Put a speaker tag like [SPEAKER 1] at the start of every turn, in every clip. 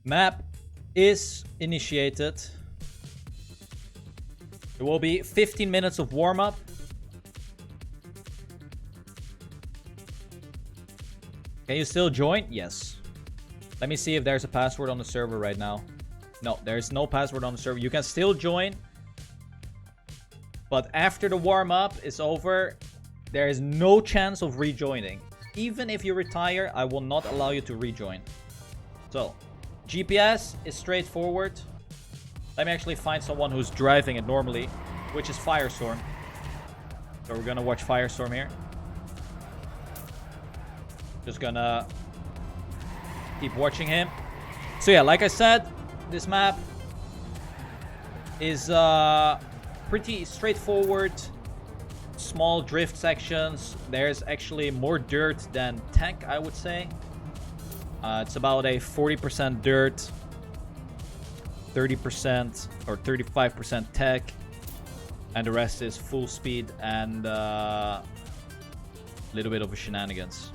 [SPEAKER 1] Map is initiated. There will be 15 minutes of warm-up. Can you still join? Yes. Let me see if there's a password on the server right now. No, there's no password on the server. You can still join. But after the warm-up is over, there is no chance of rejoining. Even if you retire, I will not allow you to rejoin. So, GPS is straightforward. Let me actually find someone who's driving it normally, which is Firestorm. So we're gonna watch Firestorm here. Just gonna keep watching him. So yeah, like I said, this map is pretty straightforward. Small drift sections. There's actually more dirt than tech, I would say. It's about a 40% dirt, 30% or 35% tech, and the rest is full speed and a little bit of a shenanigans.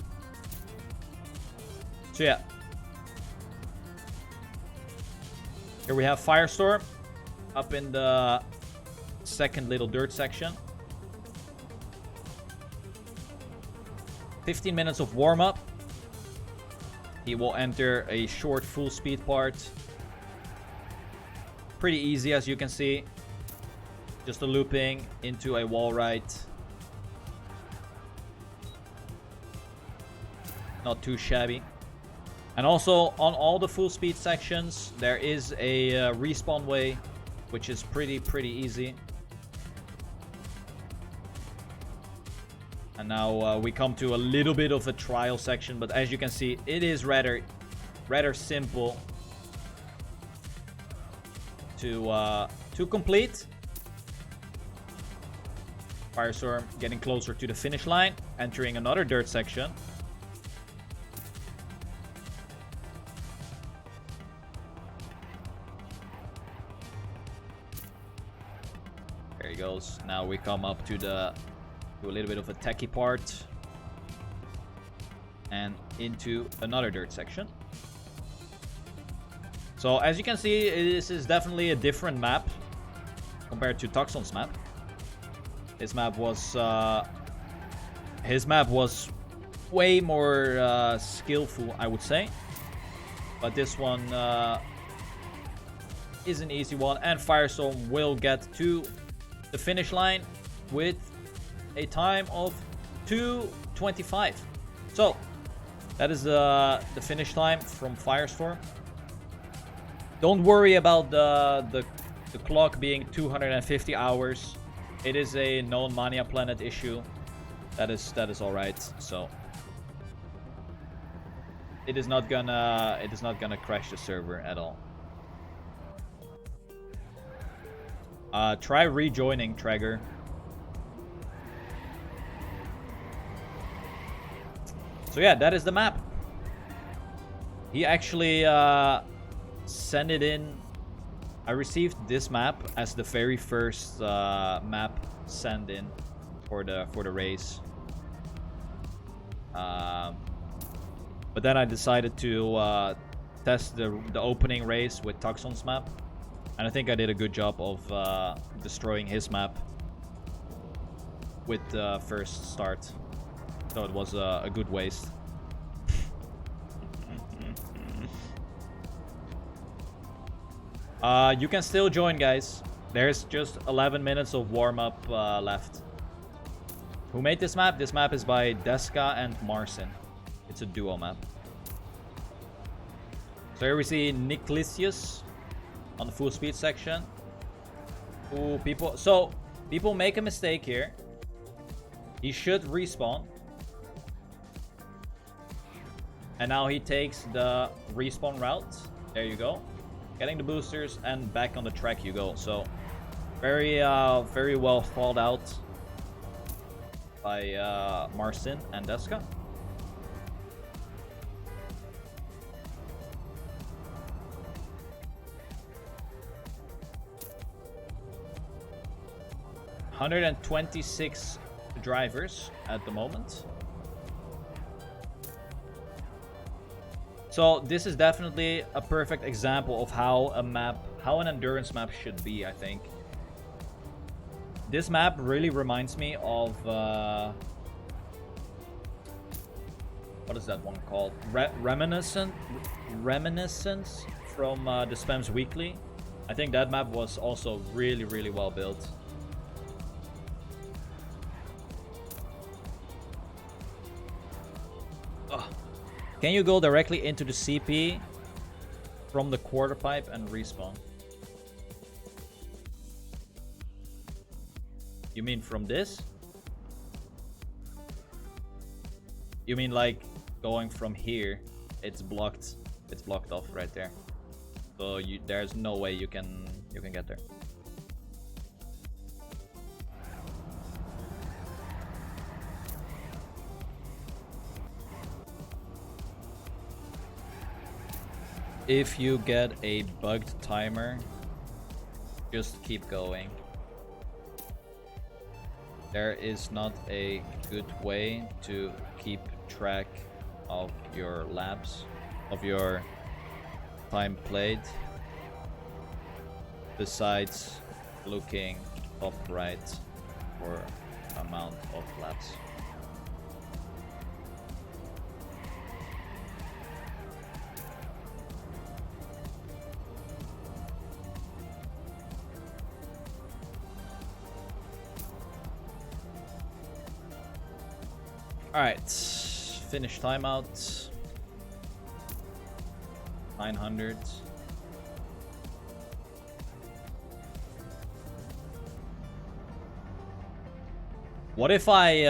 [SPEAKER 1] So yeah, here we have Firestorm up in the second little dirt section. 15 minutes of warm-up. He will enter a short full speed part. Pretty easy, as you can see. Just a looping into a wall ride. Not too shabby. And also on all the full speed sections, there is a respawn way, which is pretty easy. And now we come to a little bit of a trial section, but as you can see, it is rather simple to complete. Firestorm getting closer to the finish line, entering another dirt section. There he goes. Now we come up to a little bit of a techie part and into another dirt section. So as you can see, this is definitely a different map compared to Tucson's map. His map was way more skillful, I would say, but this one is an easy one, and Firestorm will get to the finish line with a time of 2:25. So that is the finish time from Firestorm. Don't worry about the clock being 250 hours. It is a known Mania Planet issue. That is all right. So it is not gonna crash the server at all. Try rejoining, Traeger. So yeah, that is the map. He actually sent it in. I received this map as the very first map sent in for the race. But then I decided to test the opening race with Tucson's map, and I think I did a good job of destroying his map with the first start. So it was a good waste. You can still join, guys. There's just 11 minutes of warm-up left. Who made this map? This map is by Deska and Marcin. It's a duo map. So here we see Niclisius on the full speed section. Ooh, people make a mistake here. He should respawn. And now he takes the respawn route. There you go. Getting the boosters and back on the track you go. So very well thought out by Marcin and Deska. $126 drivers at the moment. So this is definitely a perfect example of how an endurance map should be, I think. This map really reminds me of what is that one called? Reminiscence from the Spams Weekly. I think that map was also really, really well built. Ugh. Can you go directly into the CP from the quarter pipe and respawn? You mean from this? You mean like going from here? It's blocked. It's blocked off right there. So there's no way you can get there. If you get a bugged timer, just keep going. There is not a good way to keep track of your laps, of your time played, besides looking top right for amount of laps. Alright, finish timeout. 900. What if I,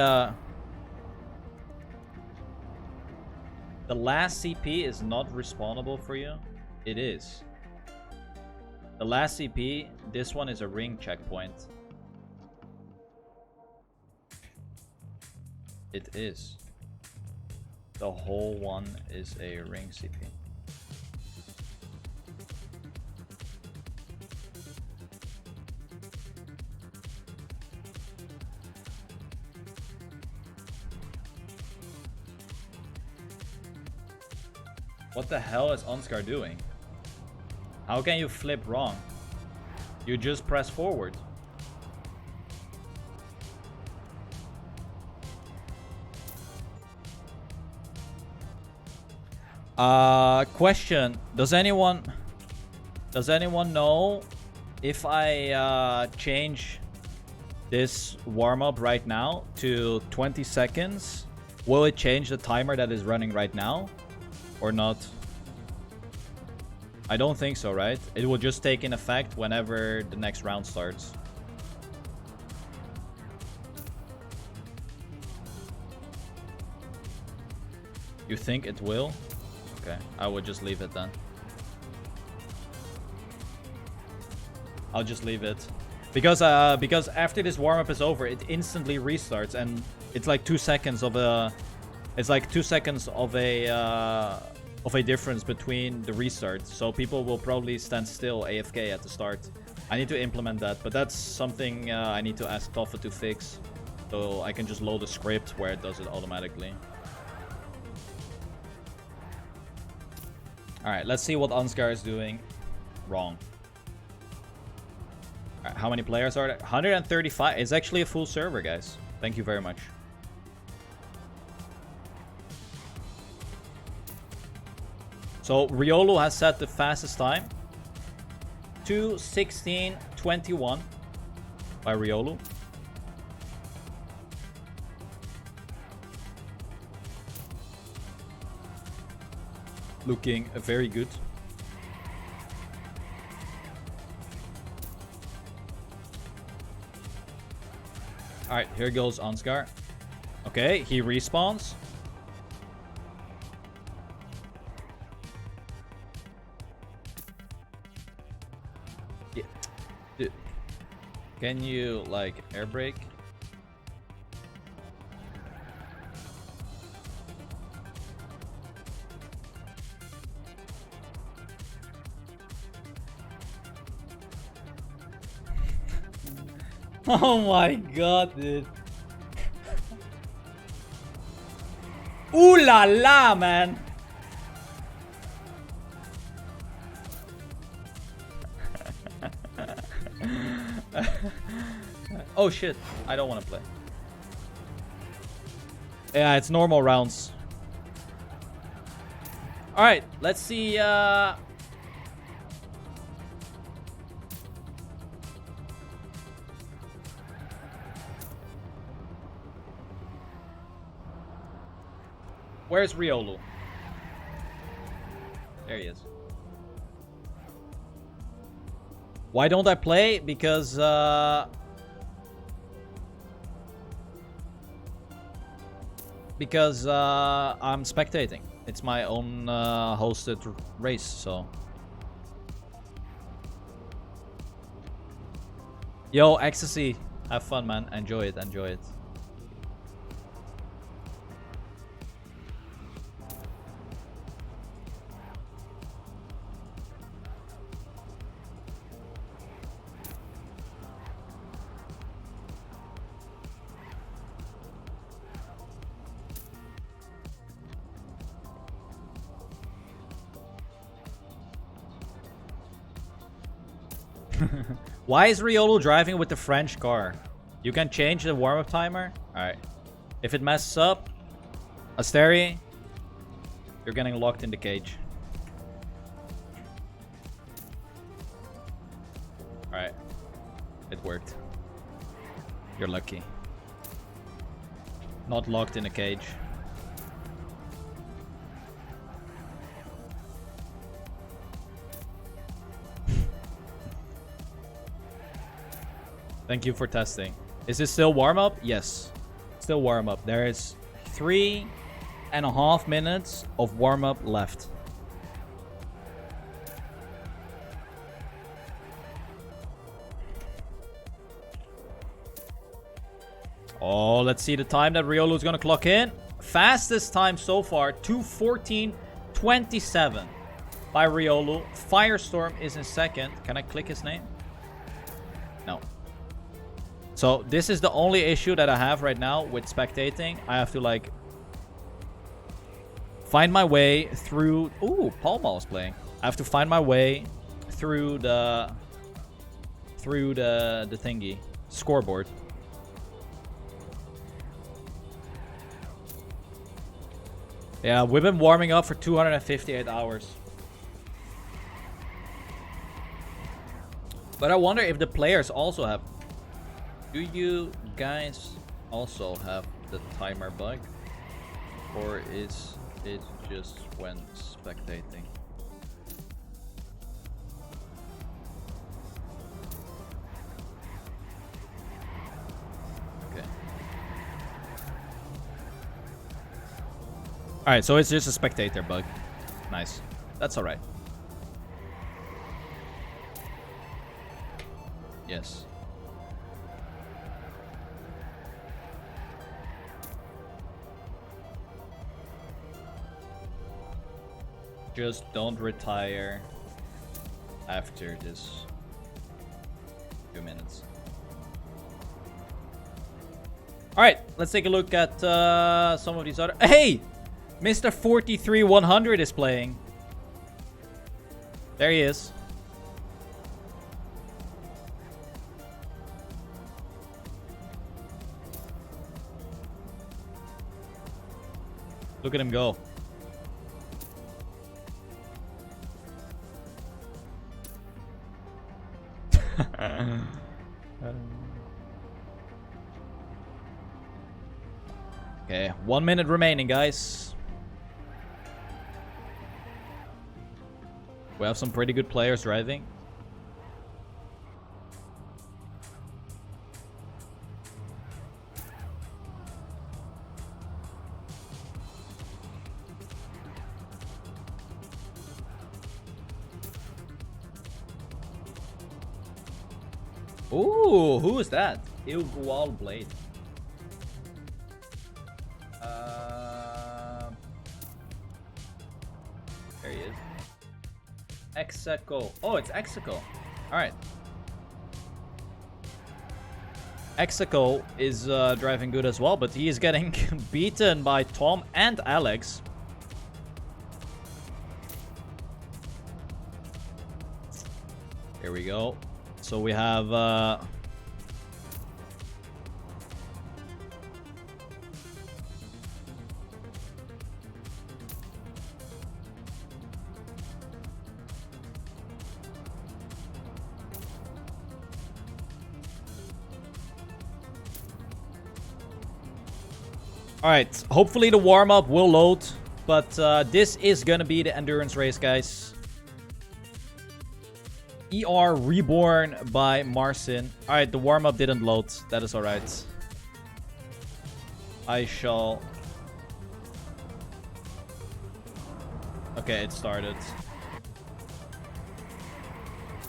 [SPEAKER 1] the last CP is not respawnable for you? It is. The last CP, this one is a ring checkpoint. It is. The whole one is a ring CP. What the hell is Ansgar doing? How can you flip wrong? You just press forward. Question. Does anyone know if I change this warm-up right now to 20 seconds, will it change the timer that is running right now or not? I don't think so, right? It will just take in effect whenever the next round starts. You think it will? Okay, I would just leave it then. I'll just leave it. Because after this warm-up is over, it instantly restarts, and it's like 2 seconds of a... It's like 2 seconds of a difference between the restarts. So people will probably stand still AFK at the start. I need to implement that, but that's something I need to ask Toffa to fix. So I can just load a script where it does it automatically. Alright, let's see what Ansgar is doing wrong. Right, how many players are there? 135. It's actually a full server, guys. Thank you very much. So Riolu has set the fastest time. 2:16:21 by Riolu. Looking very good. Alright, here goes Ansgar. Okay, he respawns. Yeah. Dude. Can you, like, air brake? Oh my god, dude. Ooh la la, man. Oh shit, I don't want to play. Yeah, it's normal rounds. Alright, let's see. Where's Riolu? There he is. Why don't I play? Because I'm spectating. It's my own hosted race, so. Yo, Ecstasy. Have fun, man. Enjoy it, enjoy it. Why is Riolu driving with the French car? You can change the warm-up timer? Alright. If it messes up, Asteri, you're getting locked in the cage. Alright. It worked. You're lucky. Not locked in a cage. Thank you for testing. Is this still warm-up? Yes. Still warm-up. There is 3.5 minutes of warm-up left. Oh, let's see the time that Riolu is going to clock in. Fastest time so far, 2:14.27 by Riolu. Firestorm is in second. Can I click his name? No. So this is the only issue that I have right now with spectating. I have to like find my way through. Ooh, Palma is playing. I have to find my way through the thingy scoreboard. Yeah, we've been warming up for 258 hours. But I wonder if the players also have. Do you guys also have the timer bug? Or is it just when spectating? Okay. Alright, so it's just a spectator bug. Nice. That's alright. Yes. Just don't retire after this 2 minutes. Alright, let's take a look at some of these other... Hey! Mr. 43100 is playing. There he is. Look at him go. Okay, 1 minute remaining, guys. We have some pretty good players driving. Ooh, who is that? Ilgual Blade. There he is. Execo. Oh, it's Execo. Alright. Execo is driving good as well, but he is getting beaten by Tom and Alex. Here we go. So we have Alright, hopefully the warm-up will load. But this is gonna be the endurance race, guys. ER Reborn by Marcin. Alright, the warm-up didn't load. That is alright. I shall... Okay, it started.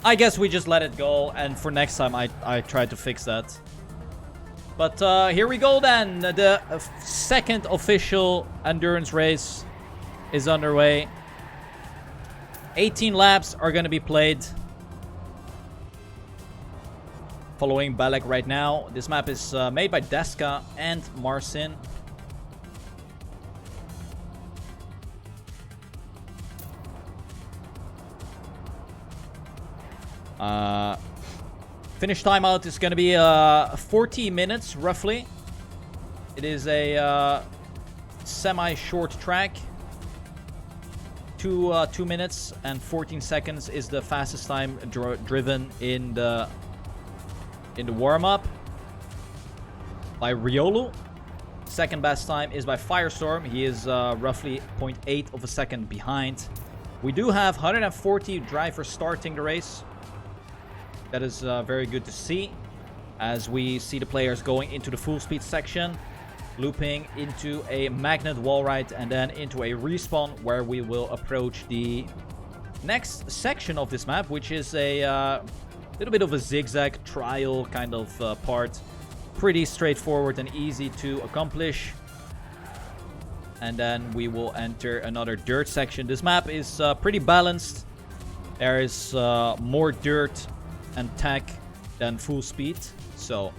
[SPEAKER 1] I guess we just let it go, and for next time I try to fix that. But here we go then. The second official endurance race is underway. 18 laps are going to be played. Following Balek right now. This map is made by Deska and Marcin. Finish timeout is going to be 40 minutes roughly. It is a semi-short track. 2 minutes and 14 seconds is the fastest time driven in the warm-up by Riolu. Second best time is by Firestorm. He is roughly 0.8 of a second behind. We do have 140 drivers starting the race. That is very good to see, as we see the players going into the full speed section, looping into a magnet wall ride, and then into a respawn where we will approach the next section of this map, which is a little bit of a zigzag trial kind of part. Pretty straightforward and easy to accomplish. And then we will enter another dirt section. This map is pretty balanced. There is more dirt and tech than full speed, so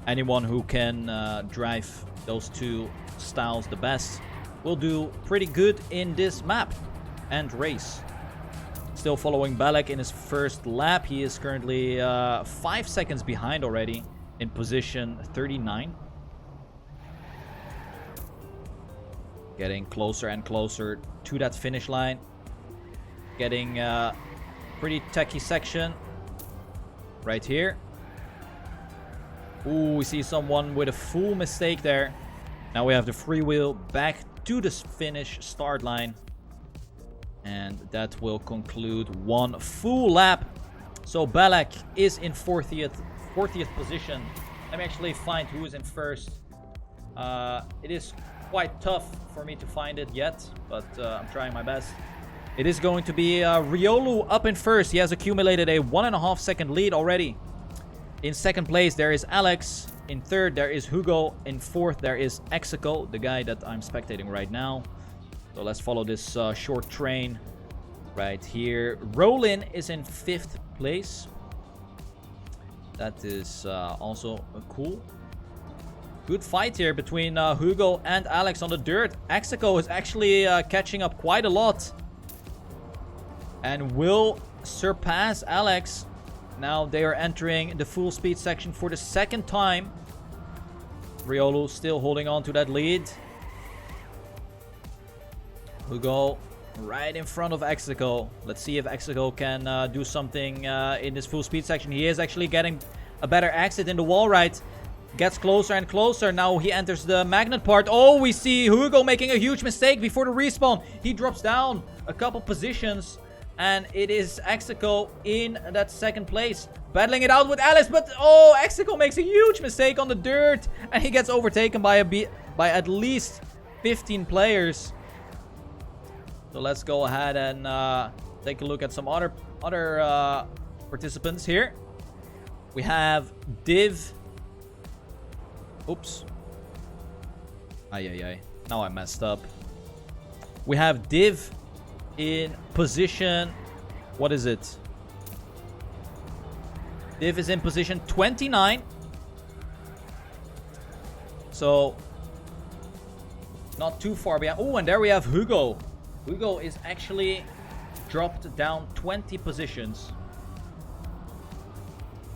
[SPEAKER 1] anyone who can drive those two styles the best will do pretty good in this map and race. Still following Balek in his first lap. He is currently 5 seconds behind already in position 39. Getting closer and closer to that finish line. Getting pretty techy section right here. Ooh, we see someone with a full mistake there. Now we have the freewheel back to the finish start line. And that will conclude one full lap. So Balek is in 40th position. Let me actually find who is in first. It is quite tough for me to find it yet, but I'm trying my best. It is going to be Riolu up in first. He has accumulated a 1.5 second lead already. In second place, there is Alex. In third, there is Hugo. In fourth, there is Exico, the guy that I'm spectating right now. So let's follow this short train right here. Rollin is in 5th place. That is also cool. Good fight here between Hugo and Alex on the dirt. Exico is actually catching up quite a lot. And will surpass Alex. Now they are entering the full speed section for the second time. Riolu still holding on to that lead. Hugo right in front of Exico. Let's see if Exico can do something in this full speed section. He is actually getting a better exit in the wall ride. Gets closer and closer. Now he enters the magnet part. Oh, we see Hugo making a huge mistake before the respawn. He drops down a couple positions. And it is Exico in that second place. Battling it out with Alice. But, oh, Exico makes a huge mistake on the dirt. And he gets overtaken by at least 15 players. So let's go ahead and take a look at some other participants here. We have Div. Oops. Ay. Now I messed up. We have Div in position, what is it? Div is in position 29. So not too far behind. Oh, and there we have Hugo. Hugo is actually dropped down 20 positions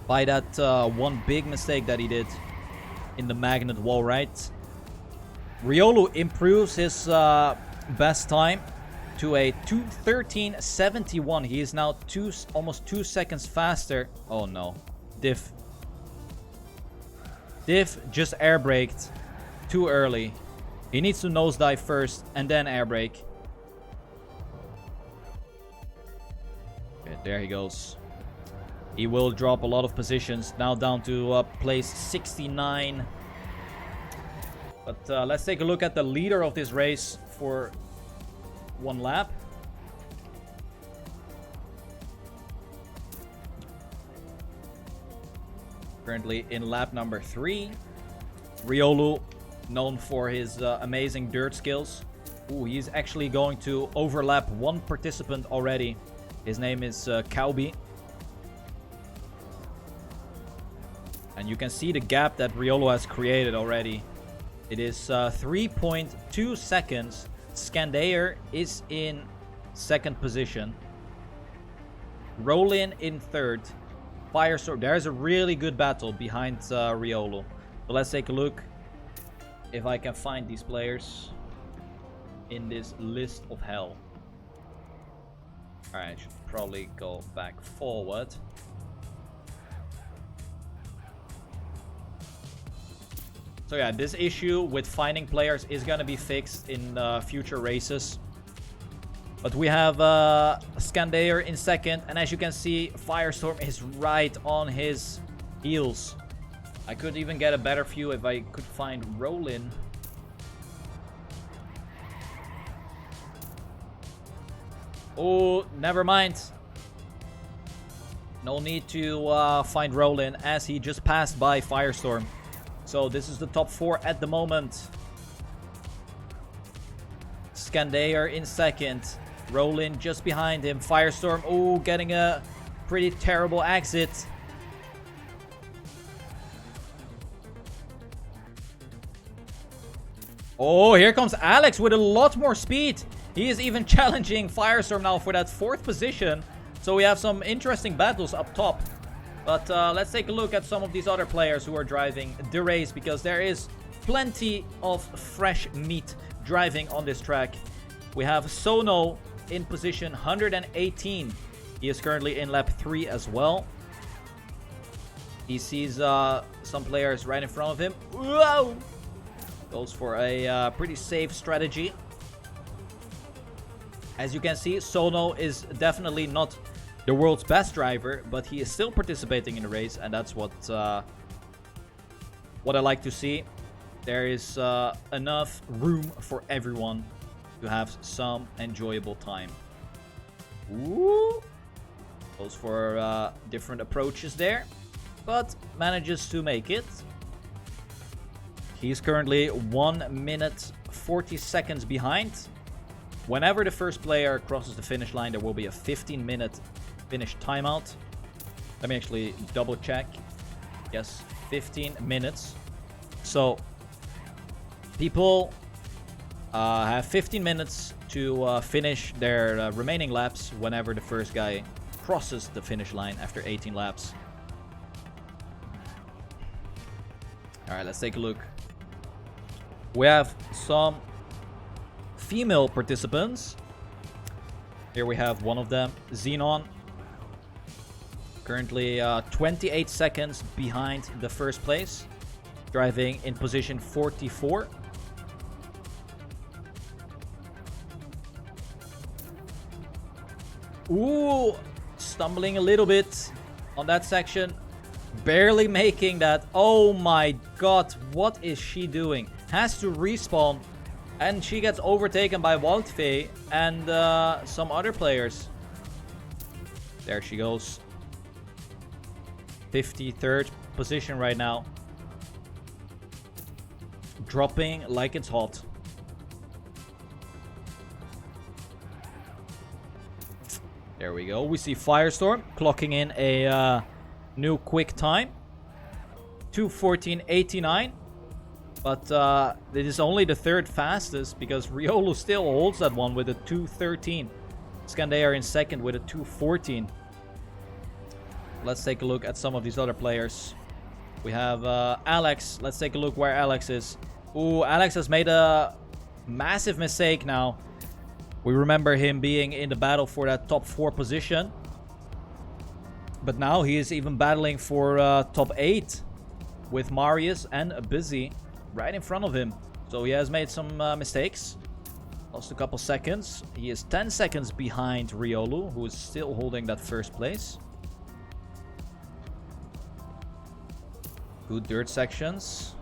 [SPEAKER 1] by that one big mistake that he did in the magnet wall ride. Riolu improves his best time to a 2:13.71. He is now almost 2 seconds faster. Oh no. Div just air braked too early. He needs to nosedive first and then air brake. Okay, there he goes. He will drop a lot of positions. Now down to place 69. But let's take a look at the leader of this race for one lap. Currently in lap number 3. Riolu, known for his amazing dirt skills. Ooh, he's actually going to overlap one participant already. His name is Kaubi. And you can see the gap that Riolu has created already. It is 3.2 seconds. Scandair is in second position. Rollin in third. Firestorm. There's a really good battle behind Riolu. So let's take a look if I can find these players in this list of hell. Alright, I should probably go back forward. So yeah, this issue with finding players is going to be fixed in future races. But we have Scandair in second. And as you can see, Firestorm is right on his heels. I could even get a better view if I could find Rollin. Oh, never mind. No need to find Rollin as he just passed by Firestorm. So this is the top 4 at the moment. Scandair in second. Rollin just behind him. Firestorm, oh, getting a pretty terrible exit. Oh, here comes Alex with a lot more speed. He is even challenging Firestorm now for that 4th position. So we have some interesting battles up top. But let's take a look at some of these other players who are driving the race, because there is plenty of fresh meat driving on this track. We have Sono in position 118. He is currently in lap 3 as well. He sees some players right in front of him. Whoa! Goes for a pretty safe strategy. As you can see, Sono is definitely not the world's best driver, but he is still participating in the race, and that's what I like to see. There is enough room for everyone to have some enjoyable time. Ooh. Goes for different approaches there, but manages to make it. He's currently 1 minute 40 seconds behind. Whenever the first player crosses the finish line, there will be a 15-minute finish timeout. Let me actually double check. Yes, 15 minutes. So people have 15 minutes to finish their remaining laps whenever the first guy crosses the finish line after 18 laps. Alright, let's take a look. We have some female participants. Here we have one of them, Xenon. Currently 28 seconds behind the first place. Driving in position 44. Ooh, stumbling a little bit on that section. Barely making that. Oh my god, what is she doing? Has to respawn. And she gets overtaken by Waldfee and some other players. There she goes. 53rd position right now. Dropping like it's hot. There we go. We see Firestorm clocking in a new quick time. 2:14.89. But it is only the 3rd fastest because Riolu still holds that one with a 2:13. Scandair in second with a 2:14. Let's take a look at some of these other players. We have Alex. Let's take a look where Alex is. Ooh, Alex has made a massive mistake now. We remember him being in the battle for that top 4 position. But now he is even battling for top 8 with Marius and Busy right in front of him. So he has made some mistakes. Lost a couple seconds. He is 10 seconds behind Riolu, who is still holding that first place. Good dirt sections.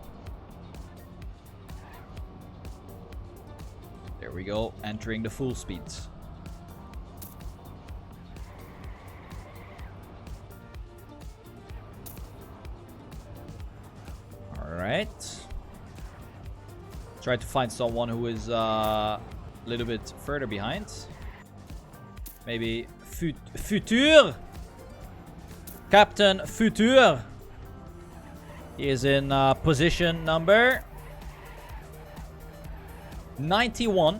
[SPEAKER 1] There we go, entering the full speed. Alright. Try to find someone who is a little bit further behind. Maybe Futur. Captain Futur. He is in position number 91.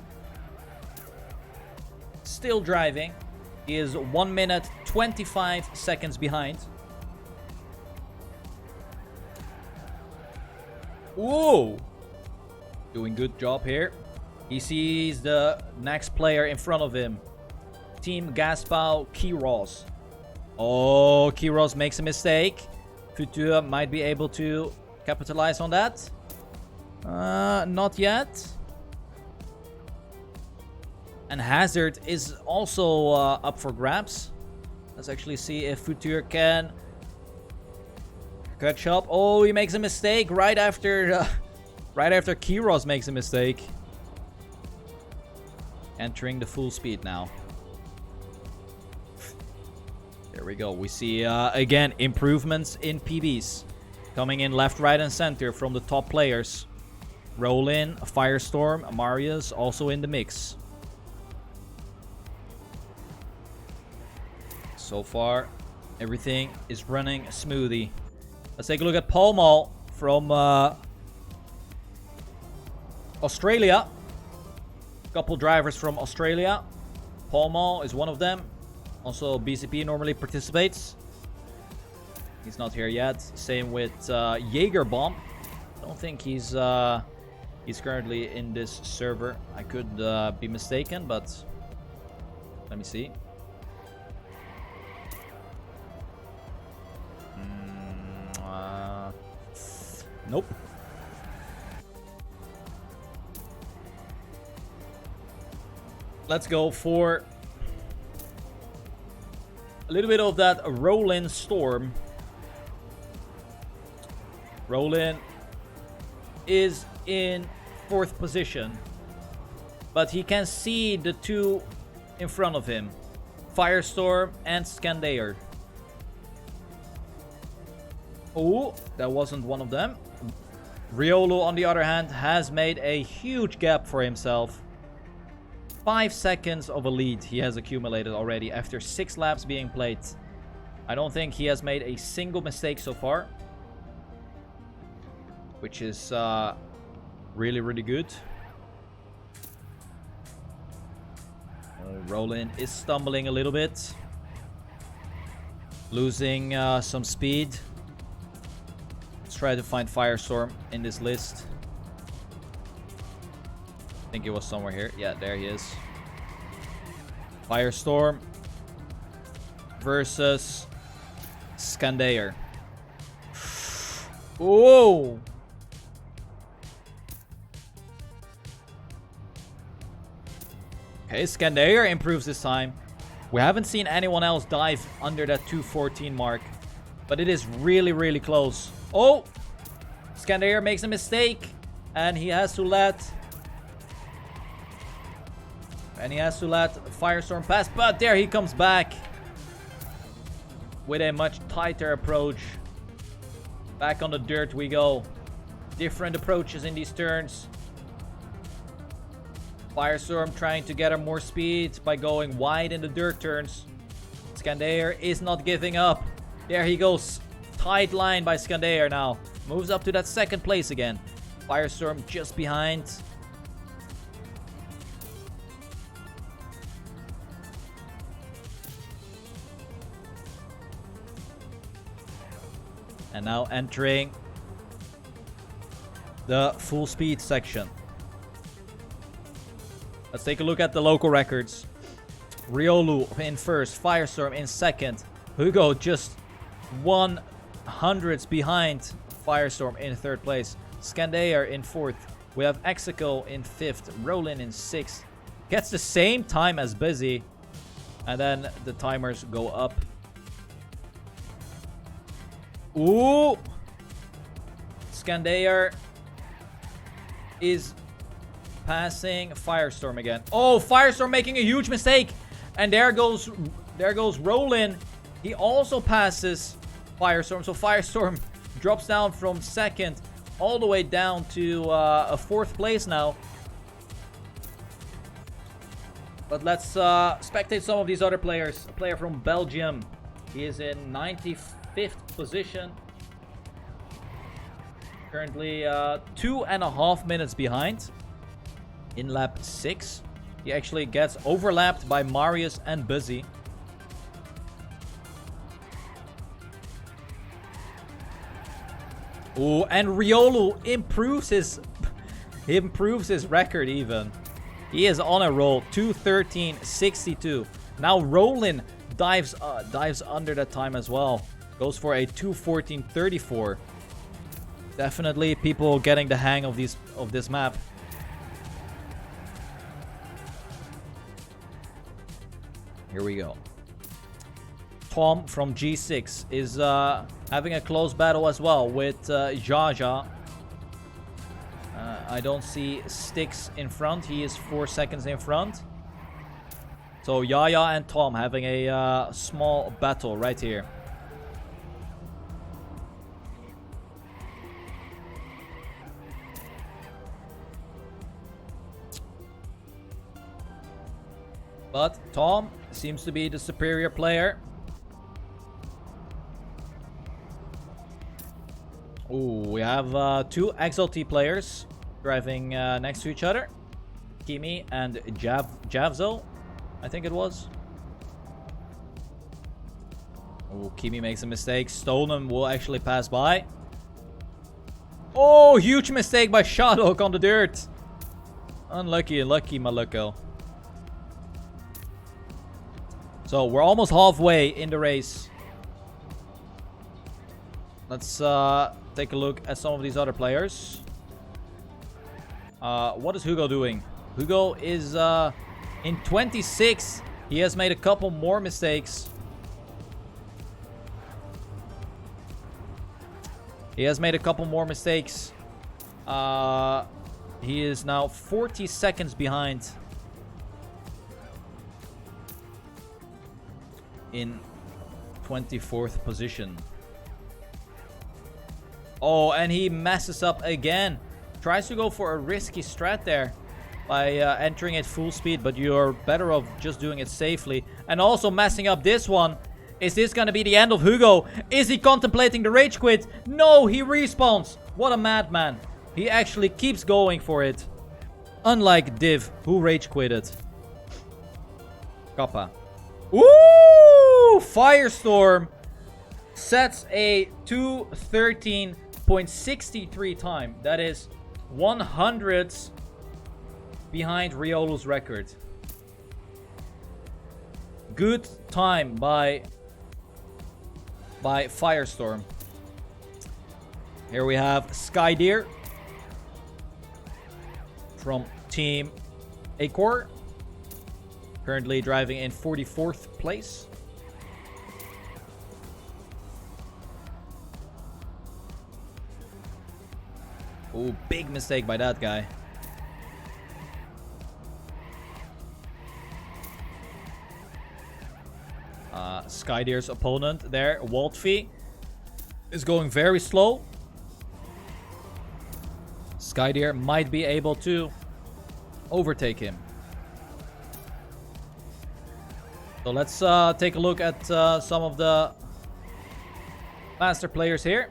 [SPEAKER 1] Still driving. He is 1 minute 25 seconds behind. Whoa! Doing good job here. He sees the next player in front of him. Team Gaspau Kiros. Oh, Kiros makes a mistake. Futur might be able to capitalize on that. Not yet. And Hazard is also up for grabs. Let's actually see if Futur can catch up. Oh, he makes a mistake right after Kiros makes a mistake. Entering the full speed now. There we go. We see, again, improvements in PBs. Coming in left, right, and center from the top players. Roll-in, Firestorm, Marius also in the mix. So far, everything is running smoothly. Let's take a look at Pall Mall from Australia. Couple drivers from Australia. Pall Mall is one of them. Also, BCP normally participates. He's not here yet. Same with Jaegerbomb. I don't think he's currently in this server. I could be mistaken, but let me see. Nope. Let's go for a little bit of that roll-in storm. Roll-in is in 4th position, but he can see the two in front of him, Firestorm and Scandair. Oh, that wasn't one of them. Riolu, on the other hand, has made a huge gap for himself. 5 seconds of a lead he has accumulated already after 6 laps being played. I don't think he has made a single mistake so far, which is really, really good. Roll-in is stumbling a little bit, losing some speed. Let's try to find Firestorm in this list. I think it was somewhere here. Yeah, there he is. Firestorm versus Scandair. Whoa! Okay, Scandair improves this time. We haven't seen anyone else dive under that 214 mark, but it is really, really close. Oh! Scandair makes a mistake, and he has to let Firestorm pass, but there he comes back with a much tighter approach. Back on the dirt we go. Different approaches in these turns. Firestorm trying to gather more speed by going wide in the dirt turns. Scandair is not giving up. There he goes. Tight line by Scandair now. Moves up to that 2nd place again. Firestorm just behind. And now entering the full speed section. Let's take a look at the local records. Riolu in 1st, Firestorm in 2nd. Hugo just 100ths behind Firestorm in 3rd place. Scandair in 4th. We have Exico in 5th, Roland in 6th. Gets the same time as Busy. And then the timers go up. Ooh! Scandair is passing Firestorm again. Oh, Firestorm making a huge mistake. And there goes Roland. He also passes Firestorm. So Firestorm drops down from 2nd all the way down to a 4th place now. But let's spectate some of these other players. A player from Belgium. He is in 95th position. Currently 2.5 minutes behind. In lap 6. He actually gets overlapped by Marius and Busy. Ooh, and Riolu improves his record even. He is on a roll. 2:13.62. Now Roland dives under that time as well. Goes for a 2:14.34. Definitely people getting the hang of this map. Here we go. Tom from G6 is having a close battle as well with Jaja. I don't see Styx in front. He is 4 seconds in front. So Yaya and Tom having a small battle right here. But Tom seems to be the superior player. Ooh, we have 2 XLT players driving next to each other. Kimi and Javzo, I think it was. Oh, Kimi makes a mistake. Stoneham will actually pass by. Oh, huge mistake by Shadok on the dirt. Unlucky, Maluko. So we're almost halfway in the race. Let's take a look at some of these other players. What is Hugo doing? Hugo is in 26. He has made a couple more mistakes. He is now 40 seconds behind. In 24th position. Oh, and he messes up again. Tries to go for a risky strat there by entering at full speed, but you're better off just doing it safely. And also messing up this one. Is this gonna be the end of Hugo? Is he contemplating the rage quit? No, he respawns. What a madman. He actually keeps going for it. Unlike Div, who rage quitted. Kappa. Ooh! Firestorm sets a 2:13.63 time. That is 100ths behind Riolu's record. Good time by Firestorm. Here we have Skydeer from Team Acor. Currently driving in 44th place. Oh, big mistake by that guy. Skydeer's opponent there, Waltfee, is going very slow. Skydeer might be able to overtake him. So let's take a look at some of the faster players here.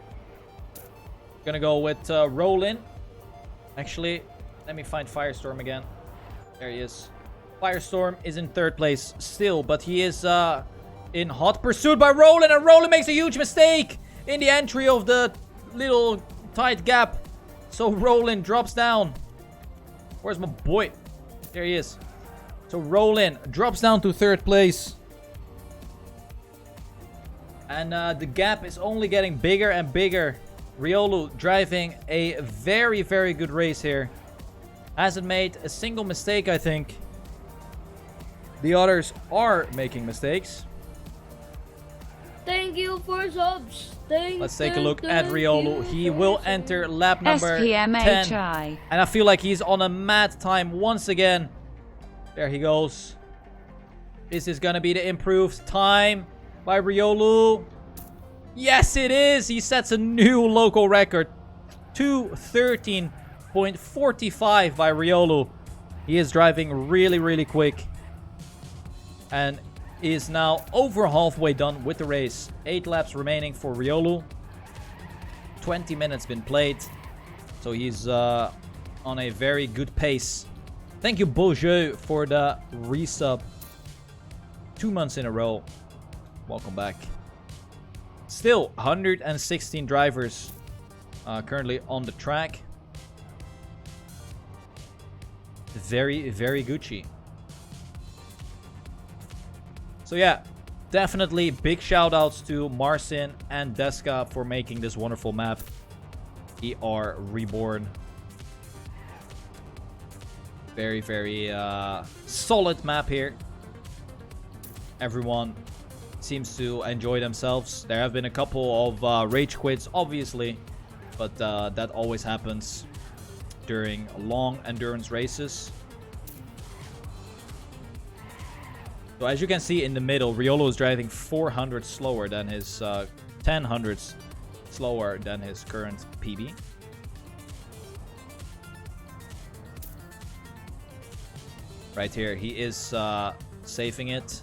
[SPEAKER 1] Gonna go with Roland. Actually, let me find Firestorm again. There he is. Firestorm is in 3rd place still, but he is in hot pursuit by Roland, and Roland makes a huge mistake in the entry of the little tight gap. So Roland drops down. Where's my boy? There he is. So Roland drops down to 3rd place. And the gap is only getting bigger and bigger. Riolu driving a very, very good race here. hasn't made a single mistake, I think. The others are making mistakes.
[SPEAKER 2] Thank you for subs.
[SPEAKER 1] Let's take a look at Riolu. He will enter lap number 10. And I feel like he's on a mad time once again. There he goes. This is going to be the improved time by Riolu. Yes, it is. He sets a new local record. 2:13.45 by Riolu. He is driving really, really quick. And is now over halfway done with the race. 8 laps remaining for Riolu. 20 minutes been played. So he's on a very good pace. Thank you, Beaujeu, for the resub. 2 months in a row. Welcome back. Still, 116 drivers currently on the track. Very, very Gucci. So yeah, definitely big shout outs to Marcin and Deska for making this wonderful map. ER Reborn. Very, very solid map here. Everyone seems to enjoy themselves. There have been a couple of rage quits, obviously, but that always happens during long endurance races. So as you can see in the middle, Riolu is driving 400 slower than his 10 hundredths slower than his current PB. Right here, he is saving it.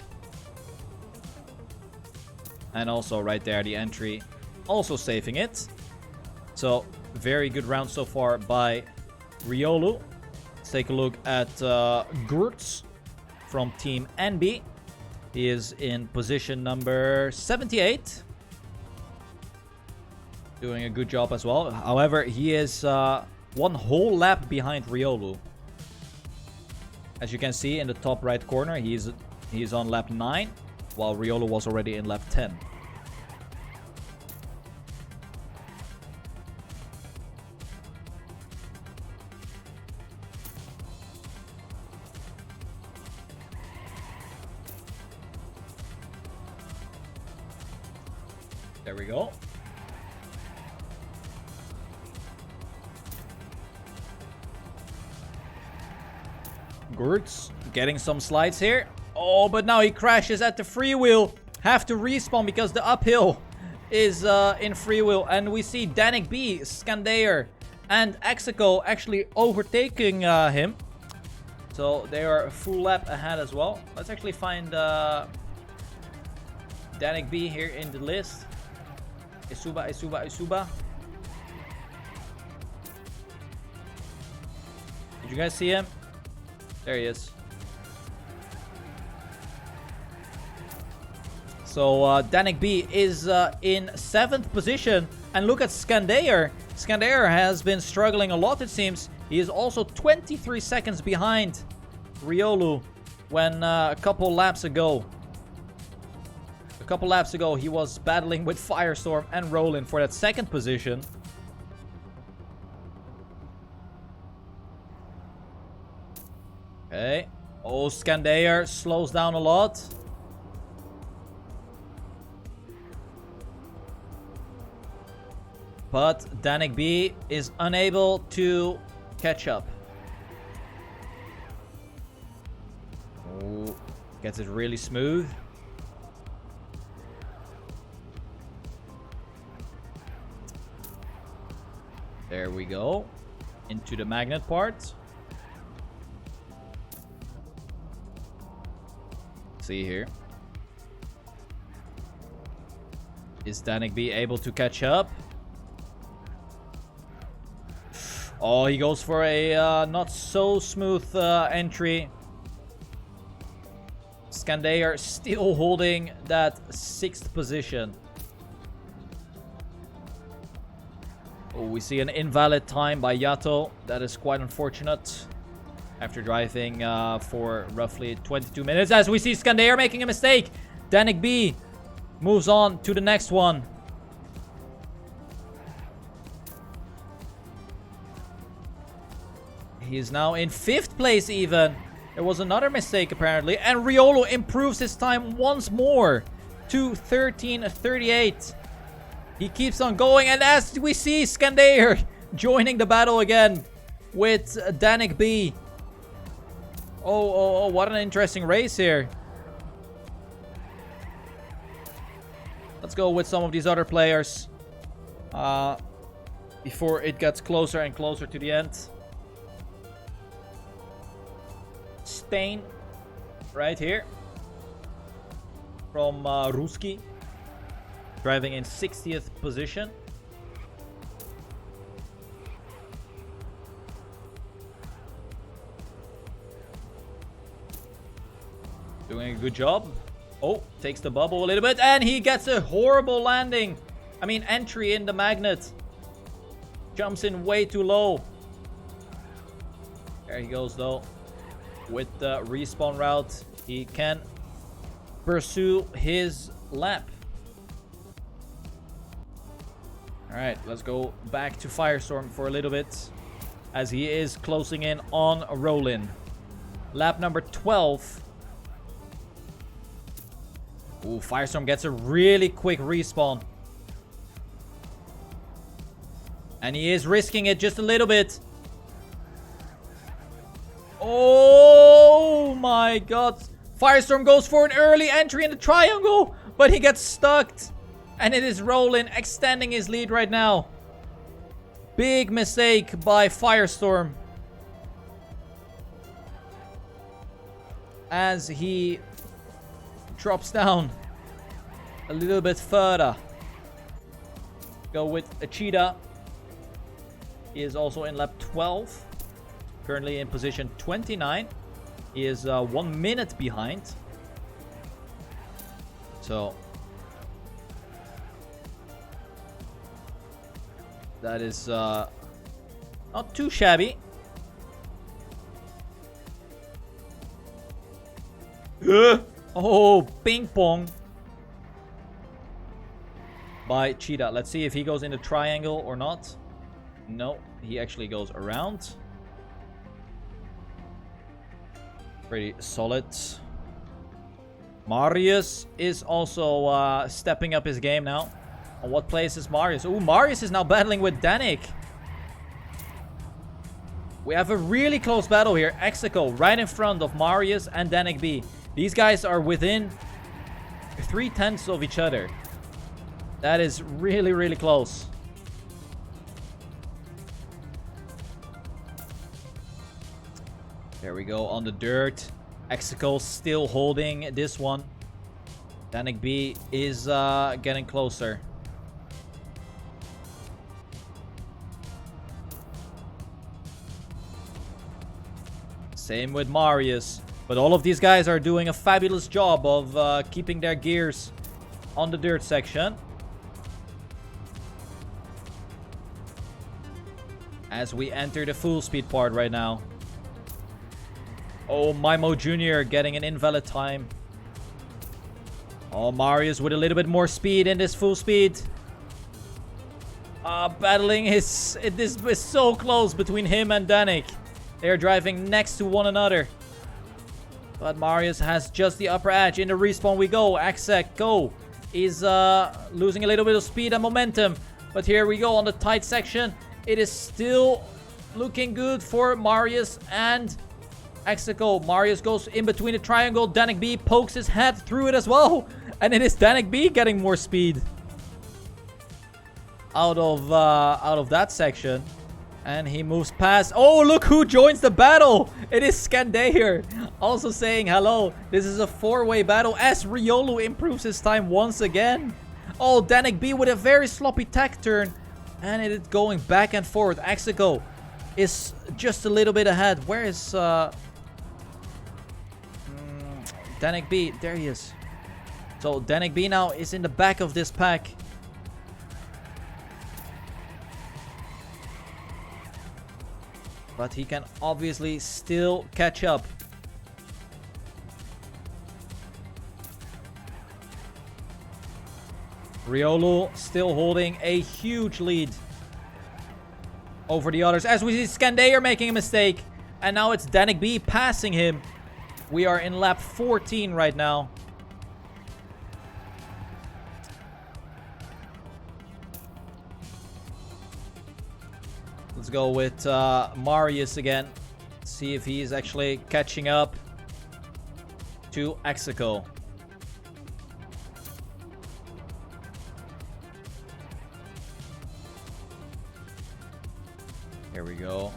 [SPEAKER 1] And also right there, the entry, also saving it. So very good round so far by Riolu. Let's take a look at Gurtz from Team NB. He is in position number 78. Doing a good job as well. However, he is 1 whole lap behind Riolu. As you can see in the top right corner, he's on lap 9, while Riolu was already in lap 10. There we go. Gurtz getting some slides here. Oh, but now he crashes at the freewheel. Have to respawn because the uphill is in freewheel. And we see Danik B, Skandair, and Execo actually overtaking him. So they are a full lap ahead as well. Let's actually find Danik B here in the list. Isuba. Did you guys see him? There he is. So Danik B is in 7th position. And look at Skandair. Skandair has been struggling a lot, it seems. He is also 23 seconds behind Riolu when a couple laps ago he was battling with Firestorm and Roland for that 2nd position. Okay. Oh, Skandair slows down a lot. But Danik B is unable to catch up. Oh, gets it really smooth. There we go. Into the magnet part. See here. Is Danik B able to catch up? Oh, he goes for a not so smooth entry. Skandair still holding that 6th position. Oh, we see an invalid time by Yato. That is quite unfortunate. After driving for roughly 22 minutes. As we see Skandair making a mistake. Danik B moves on to the next one. He is now in 5th place even. There was another mistake apparently. And Riolo improves his time once more to 13:38. He keeps on going. And as we see, Skandair joining the battle again with Danik B. Oh, what an interesting race here. Let's go with some of these other players before it gets closer and closer to the end. Spain, right here, from Ruski, driving in 60th position. Doing a good job. Oh, takes the bubble a little bit, and he gets a horrible landing. I mean, entry in the magnet. Jumps in way too low. There he goes, though. With the respawn route, he can pursue his lap. Alright, let's go back to Firestorm for a little bit, as he is closing in on Rollin. Lap number 12. Ooh, Firestorm gets a really quick respawn. And he is risking it just a little bit. Oh my god. Firestorm goes for an early entry in the triangle, but he gets stuck. And it is Rollin extending his lead right now. Big mistake by Firestorm, as he drops down a little bit further. Go with a cheetah. He is also in lap 12. Currently in position 29. He is 1 minute behind. So that is not too shabby. Oh, ping pong by Cheetah. Let's see if he goes in the triangle or not. No, he actually goes around. Pretty solid. Marius is also stepping up his game now. On what place is Marius? Oh, Marius is now battling with Danik. We have a really close battle here. Execo right in front of Marius and Danik B. These guys are within 3/10 of each other. That is really, really close. There we go on the dirt. Execo still holding this one. Danik B is getting closer. Same with Marius. But all of these guys are doing a fabulous job of keeping their gears on the dirt section. As we enter the full speed part right now. Oh, Mimo Jr. getting an invalid time. Oh, Marius with a little bit more speed in this full speed. Battling his... This is so close between him and Danik. They are driving next to one another. But Marius has just the upper edge. In the respawn we go. Execo is losing a little bit of speed and momentum. But here we go on the tight section. It is still looking good for Marius and Execo. Marius goes in between the triangle. Danik B pokes his head through it as well. And it is Danik B getting more speed out of that section. And he moves past. Oh, look who joins the battle. It is Skandair also saying hello. This is a 4-way battle as Riolu improves his time once again. Oh, Danik B with a very sloppy tech turn. And it is going back and forth. Execo is just a little bit ahead. Where is Danik B? There he is. So Danik B now is in the back of this pack. But he can obviously still catch up. Riolu still holding a huge lead over the others. As we see Skandair making a mistake. And now it's Danik B passing him. We are in lap 14 right now. Let's go with Marius again. See if he's actually catching up to Exico. Here we go.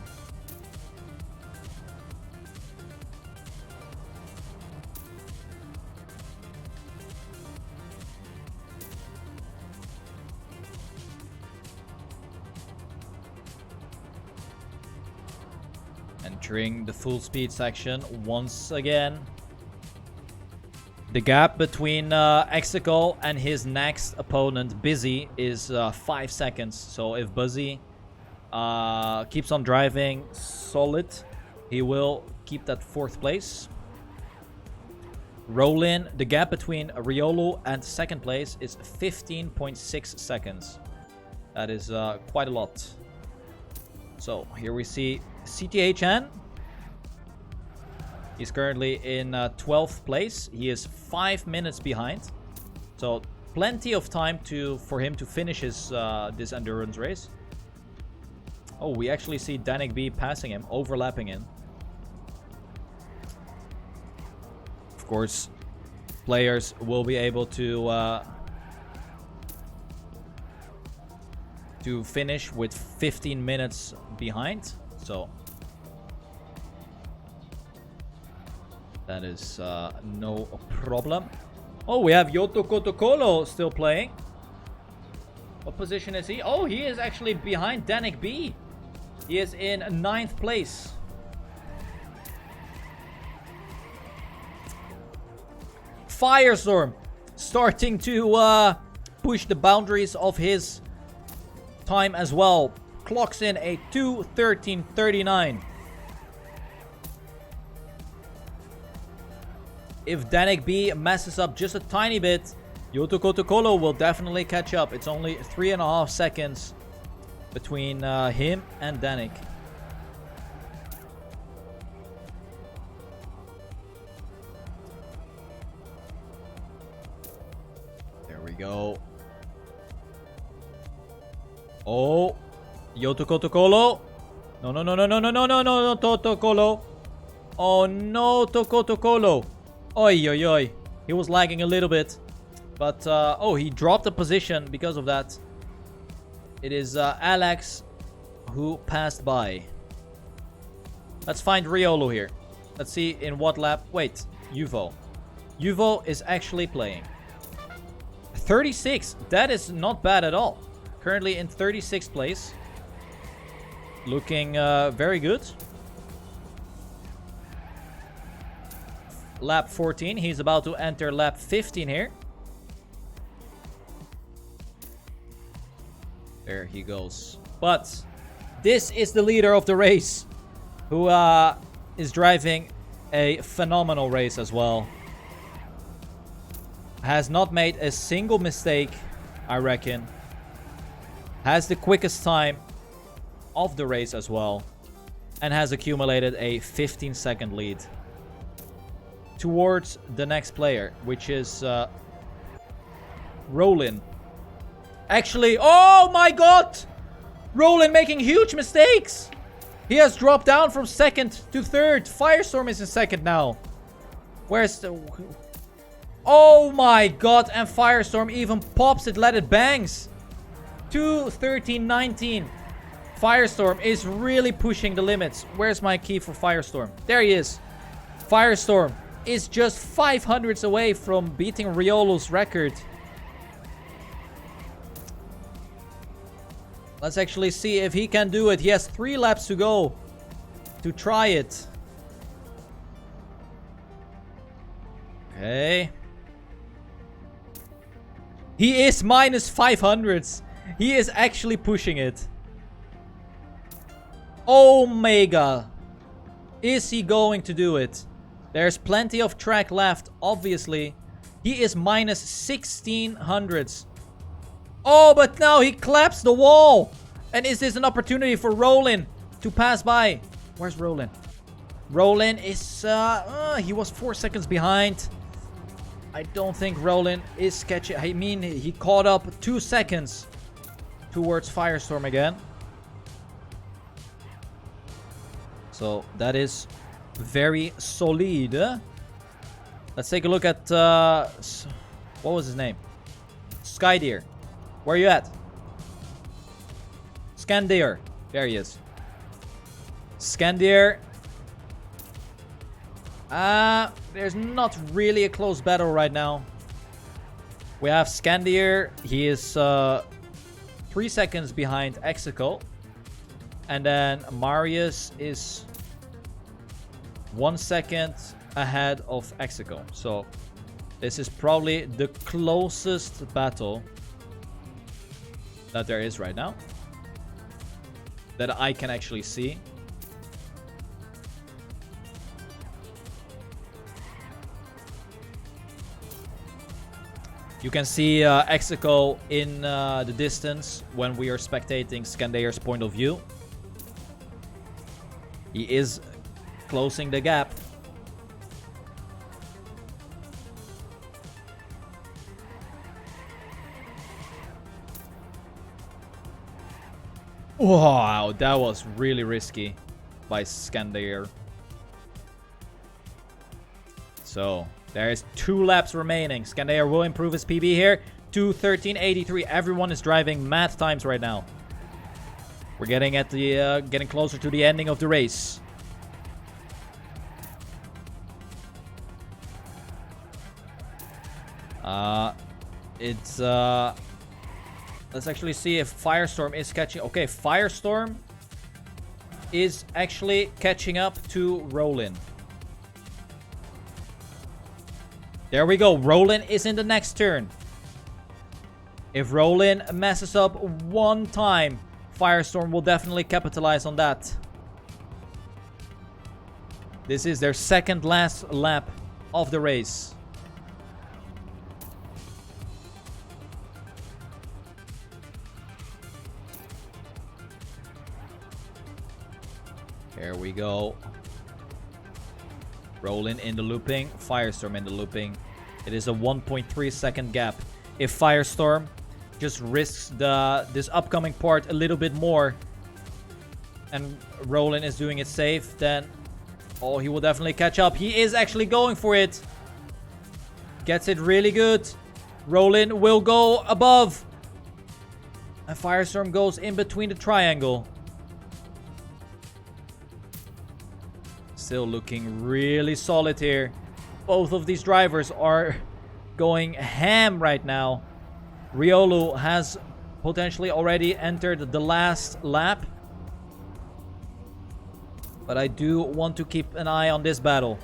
[SPEAKER 1] Entering the full speed section once again. The gap between Exico and his next opponent, Busy, is 5 seconds. So if Busy keeps on driving solid, he will keep that 4th place. Roll-in, the gap between Riolo and 2nd place is 15.6 seconds. That is quite a lot. So here we see CTHN. He's currently in 12th place. He is 5 minutes behind. So plenty of time for him to finish his this endurance race. Oh, we actually see Danik B passing him, overlapping him. Of course, players will be able to finish with 15 minutes behind. So that is no problem. Oh, we have Yoto Kotokolo still playing. What position is he? Oh, he is actually behind Danik B. He is in 9th place. Firestorm starting to push the boundaries of his time as well. Clocks in a 2:13.39. If Danik B messes up just a tiny bit, Yoto Kotokolo will definitely catch up. It's only 3.5 seconds between him and Danik. There we go. Oh, Yoto Kotokolo. No, no, no, no, no, no, no, no, no, Totokolo. Oh no, Tokotokolo. Oi, oi, oi. He was lagging a little bit. But, oh, he dropped a position because of that. It is Alex who passed by. Let's find Riolo here. Let's see in what lap. Wait, Yuvo. Yuvo is actually playing. 36. That is not bad at all. Currently in 36th place. Looking very good. Lap 14. He's about to enter lap 15 here. There he goes. But this is the leader of the race, who is driving a phenomenal race as well. Has not made a single mistake, I reckon. Has the quickest time of the race as well. And has accumulated a 15-second lead towards the next player, which is Rollin. Actually, oh my god! Rollin making huge mistakes! He has dropped down from 2nd to 3rd. Firestorm is in 2nd now. Where's the... Oh my god, and Firestorm even pops it, let it bangs. 2:13.19. Firestorm is really pushing the limits. Where's my key for Firestorm? There he is. Firestorm is just 500s away from beating Riolo's record. Let's actually see if he can do it. He has 3 laps to go to try it. Okay. He is minus 500s. He is actually pushing it. Omega. Is he going to do it? There's plenty of track left, obviously. He is minus 1600s. Oh, but now he claps the wall. And is this an opportunity for Rollin to pass by? Where's Rollin? Roland is, he was 4 seconds behind. I don't think Roland is catching. I mean, he caught up 2 seconds towards Firestorm again. So that is very solid. Let's take a look at, what was his name? Skydeer. Where are you at? Scandeer. There he is. Scandeer. There's not really a close battle right now. We have Scandeer. He is 3 seconds behind Exico. And then Marius is 1 second ahead of Exico. So this is probably the closest battle that there is right now, that I can actually see. You can see Exico in the distance when we are spectating Scandeer's point of view. He is closing the gap. Wow, that was really risky by Scandeer. So there is 2 laps remaining. Scandeer will improve his PB here to 13.83. Everyone is driving mad times right now. We're getting at the getting closer to the ending of the race. Let's actually see if Firestorm is catching. Okay, Firestorm is actually catching up to Roland. There we go. Roland is in the next turn. If Roland messes up one time, Firestorm will definitely capitalize on that. This is their second last lap of the race. There we go. Roland in the looping, Firestorm in the looping. It is a 1.3 second gap. If Firestorm just risks this upcoming part a little bit more and Roland is doing it safe, then oh, he will definitely catch up. He is actually going for it. Gets it really good. Roland will go above. And Firestorm goes in between the triangle. Still looking really solid here. Both of these drivers are going ham right now. Riolu has potentially already entered the last lap. But I do want to keep an eye on this battle.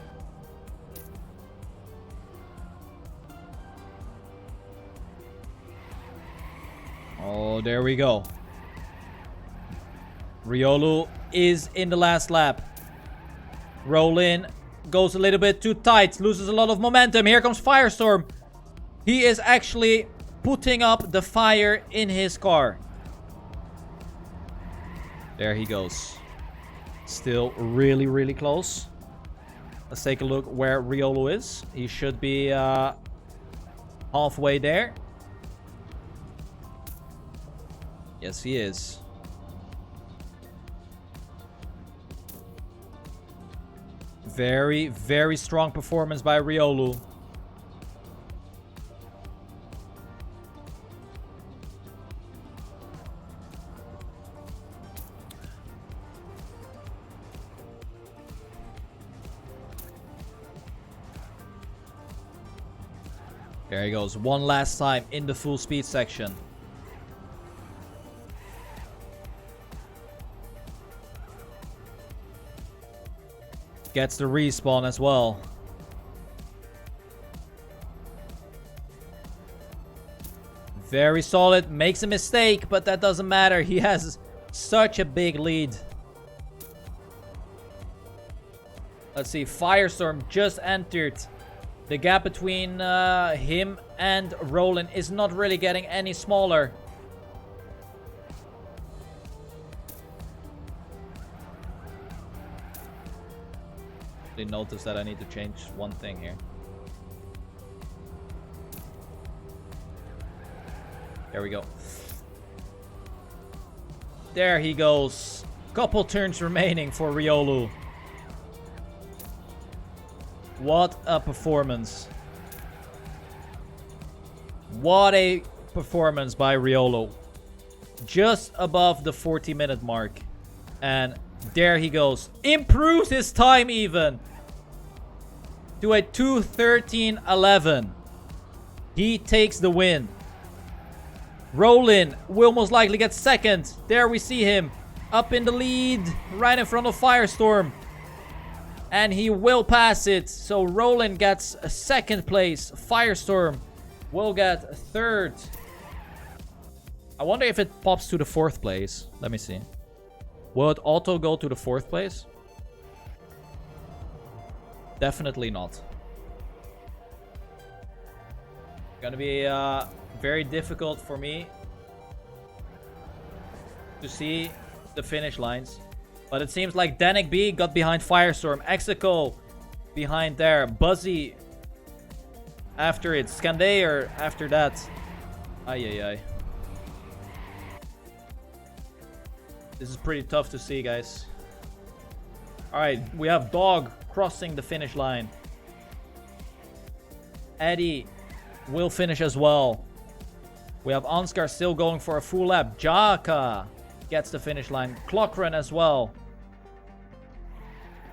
[SPEAKER 1] Oh, there we go. Riolu is in the last lap. Roland goes a little bit too tight, loses a lot of momentum. Here comes Firestorm. He is actually putting up the fire in his car. There he goes. Still really, really close. Let's take a look where Riolu is. He should be halfway there. Yes, he is. Very, very strong performance by Riolu. There he goes. One last time in the full speed section. Gets the respawn as well. Very solid. Makes a mistake, but that doesn't matter. He has such a big lead. Let's see. Firestorm just entered. The gap between him and Roland is not really getting any smaller. They noticed that I need to change one thing here. There we go. There he goes. Couple turns remaining for Riolu. What a performance. What a performance by Riolu. Just above the 40-minute mark. And there he goes. Improves his time even. To a 2:13.11. He takes the win. Roland will most likely get second. There we see him. Up in the lead. Right in front of Firestorm. And he will pass it. So Roland gets a second place. Firestorm will get third. I wonder if it pops to the fourth place. Let me see. Will it auto go to the fourth place? Definitely not. Gonna be very difficult for me to see the finish lines. But it seems like Danik B got behind Firestorm. Execo behind there. Buzzy after it. Skandaer after that. Ay. This is pretty tough to see, guys. Alright, we have Dog crossing the finish line. Eddie will finish as well. We have Ansgar still going for a full lap. Jaka gets the finish line. Clockrun as well.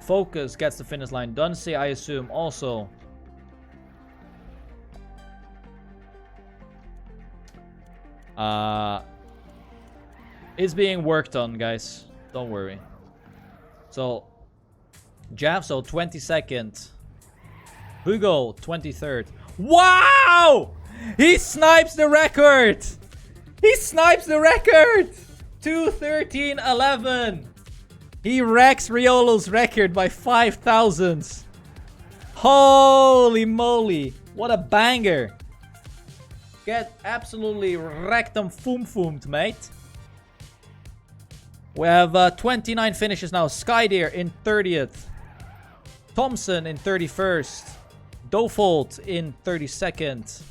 [SPEAKER 1] Focus gets the finish line. Dunsey, I assume, also. It's being worked on, guys. Don't worry. So, Javso, 22nd. Hugo, 23rd. Wow! He snipes the record! He snipes the record! 2:13.11. He wrecks Riolo's record by 5 thousandths. Holy moly. What a banger. Get absolutely rectum foom-foomed, mate. We have 29 finishes now. Skydeer in 30th. Thompson in 31st. Dofold in 32nd.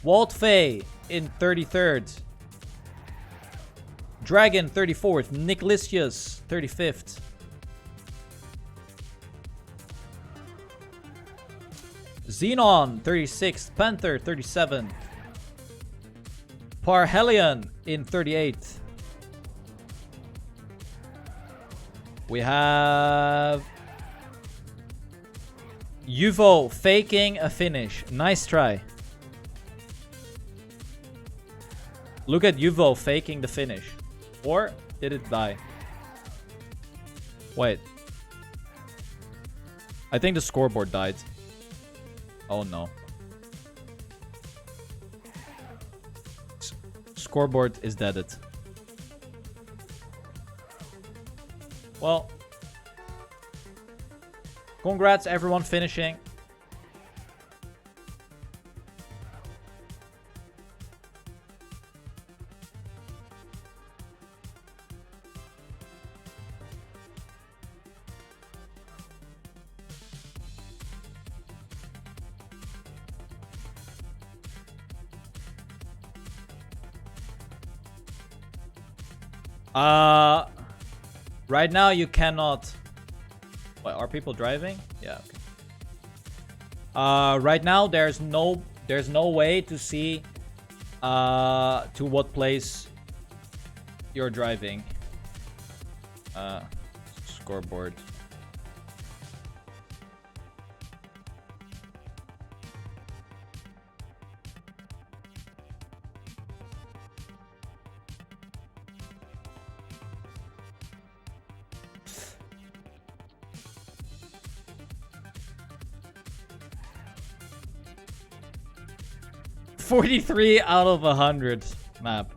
[SPEAKER 1] Walt Fay in 33rd. Dragon 34th. Nick Lysius 35th. Xenon 36th. Panther 37th. Parhelion in 38th. We have Yuvo faking a finish. Nice try. Look at Yuvo faking the finish. Or did it die? Wait. I think the scoreboard died. Oh no. Scoreboard is deaded. Well, congrats everyone finishing. Right now you cannot. Wait, are people driving? Yeah. Okay. Right now there's no way to see to what place you're driving. Scoreboard. .43 out of 100 map.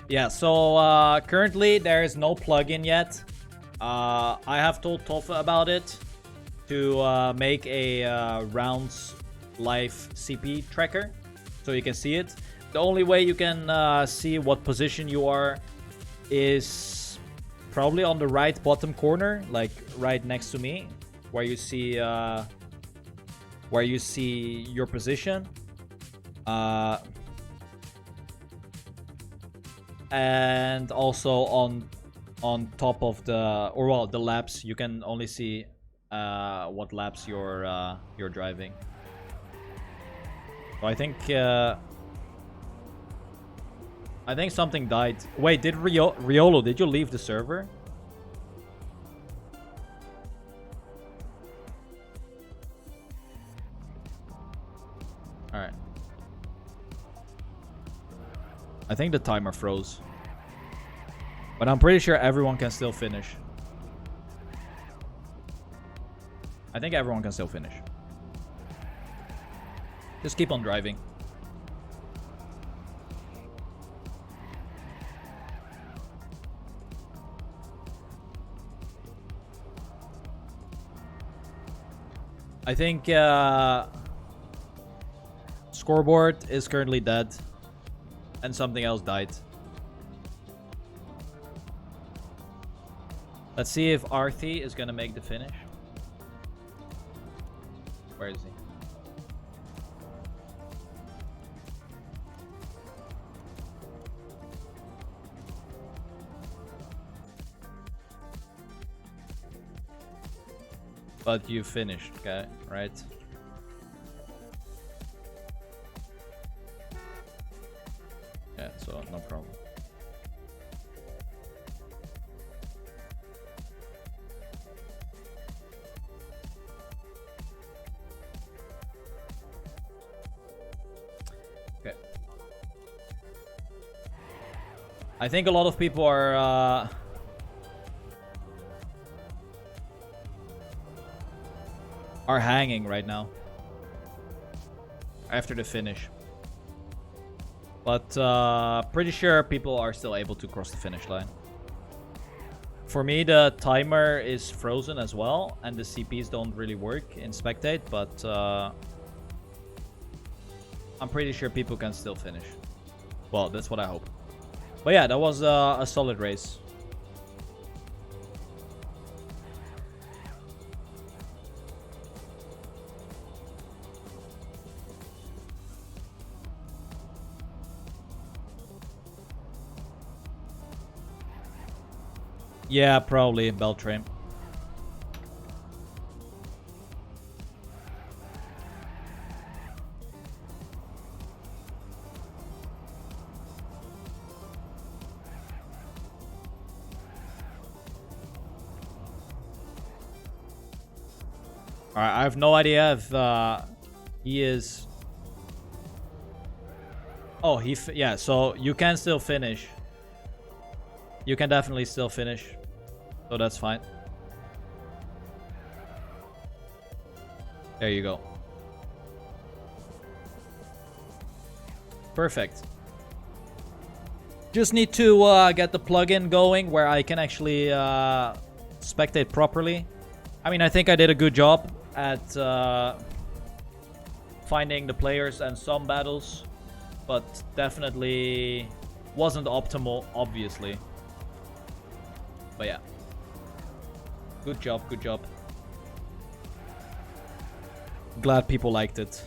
[SPEAKER 1] Yeah, so currently there is no plugin yet. I have told Toffa about it to make a rounds life CP tracker so you can see it. The only way you can see what position you are is probably on the right bottom corner, like right next to me, where you see your position. And also on top of the, or well, the laps. You can only see what laps you're driving. So I think something died. Wait, did Riolo, did you leave the server? Alright. I think the timer froze. But I'm pretty sure everyone can still finish. I think everyone can still finish. Just keep on driving. I think scoreboard is currently dead. And something else died. Let's see if Arthi is gonna make the finish. Where is he? But you finished, okay, right? Yeah, so no problem. Okay. I think a lot of people are hanging right now after the finish. But pretty sure people are still able to cross the finish line. For me, the timer is frozen as well, and the CPs don't really work in Spectate, but I'm pretty sure people can still finish. Well, that's what I hope. But yeah, that was a solid race. Yeah, probably Beltram. Alright, I have no idea if he is... Oh, yeah, so you can still finish. You can definitely still finish. So that's fine. There you go. Perfect. Just need to get the plugin going where I can actually spectate properly. I mean, I think I did a good job at finding the players and some battles, but definitely wasn't optimal, obviously. But yeah. Good job, good job. Glad people liked it.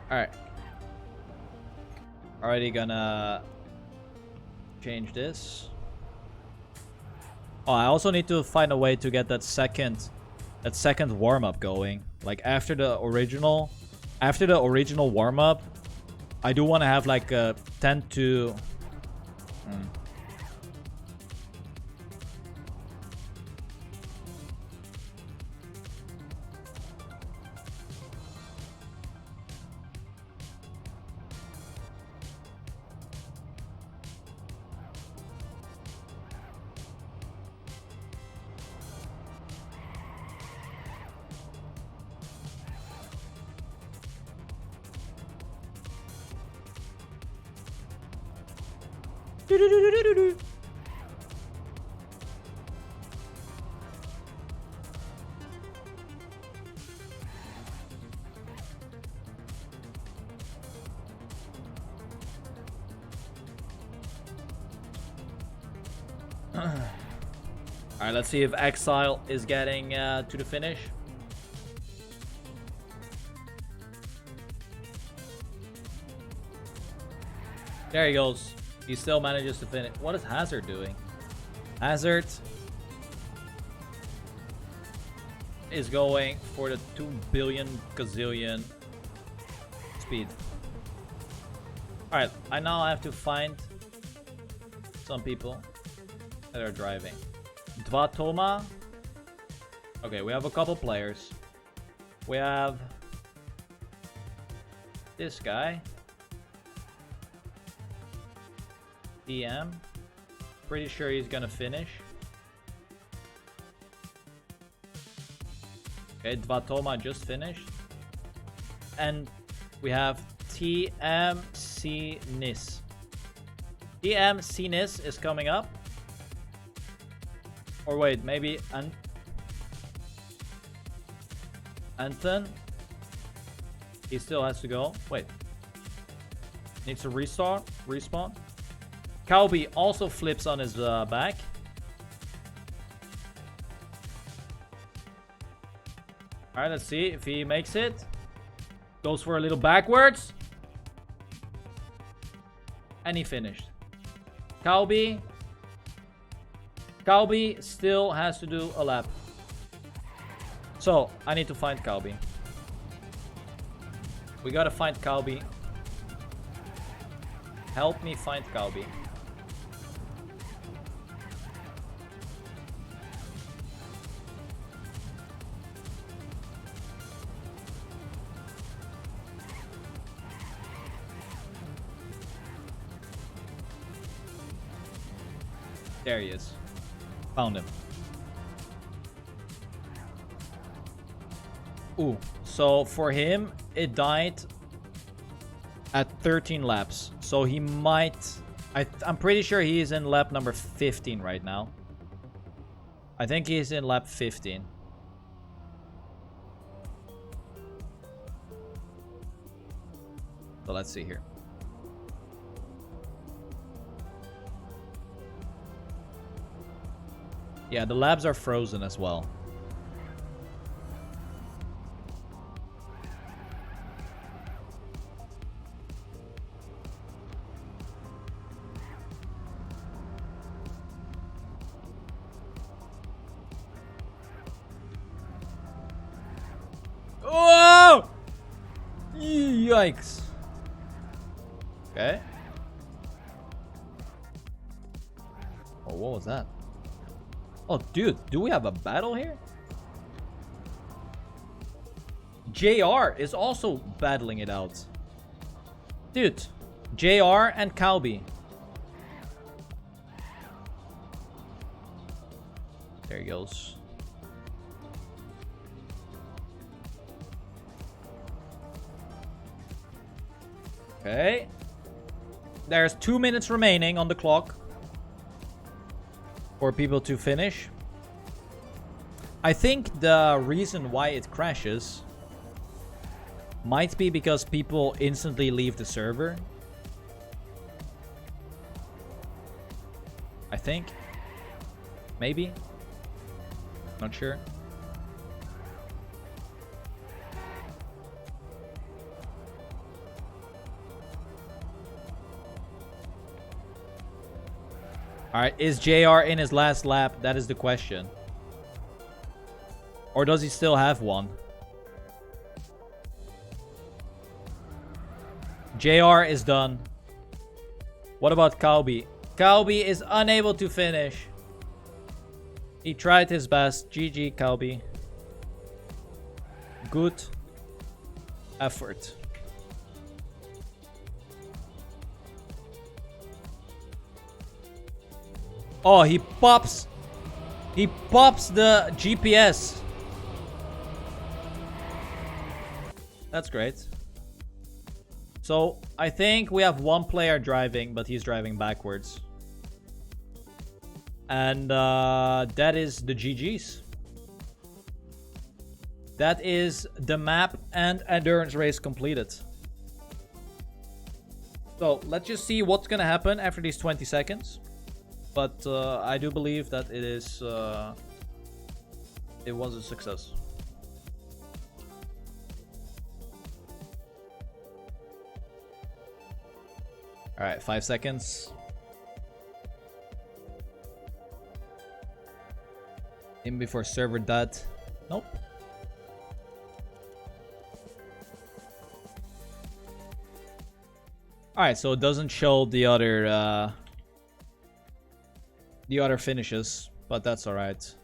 [SPEAKER 1] Alright. Already gonna change this. Oh, I also need to find a way to get that second warm-up going. Like after the original warm-up, I do want to have like a 10 to Alright, let's see if Exile is getting to the finish. There he goes. He still manages to finish. What is Hazard doing? Hazard is going for the 2 billion gazillion speed. Alright, I now have to find some people that are driving. Dvatoma. Okay, we have a couple players. We have this guy. DM. Pretty sure he's gonna finish. Okay, Dvatoma just finished. And we have TMC Nis. TMC Nis is coming up. Or wait, maybe Anton. He still has to go. Wait. Needs to respawn. Calby also flips on his back. Alright, let's see if he makes it. Goes for a little backwards. And he finished. Calby still has to do a lap. So, I need to find Calby. We gotta find Calby. Help me find Calby. There he is. Found him. Ooh, so for him, it died at 13 laps. So he might... I'm pretty sure he is in lap number 15 right now. I think he is in lap 15. So let's see here. Yeah, the labs are frozen as well. Oh! Yikes. Okay. Oh, what was that? Oh, dude, do we have a battle here? JR is also battling it out. Dude, JR and Calby. There he goes. Okay. There's 2 minutes remaining on the clock for people to finish. I think the reason why it crashes might be because people instantly leave the server. I think. Maybe. Not sure. Alright, is JR in his last lap? That is the question. Or does he still have one? JR is done. What about Calby? Calby is unable to finish. He tried his best. GG, Calby. Good effort. Oh, he pops the GPS. That's great. So, I think we have one player driving, but he's driving backwards. And that is the GG's. That is the map and endurance race completed. So, let's just see what's gonna happen after these 20 seconds. but I do believe that it is it was a success. All right, 5 seconds. In before server dead. Nope. All right, so it doesn't show the other finishes, but that's all right.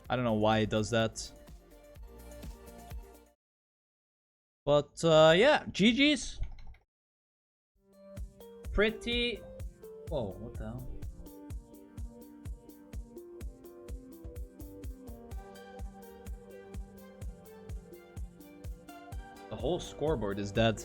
[SPEAKER 1] I don't know why it does that. But yeah, GG's. Pretty. Whoa, what the hell? The whole scoreboard is dead.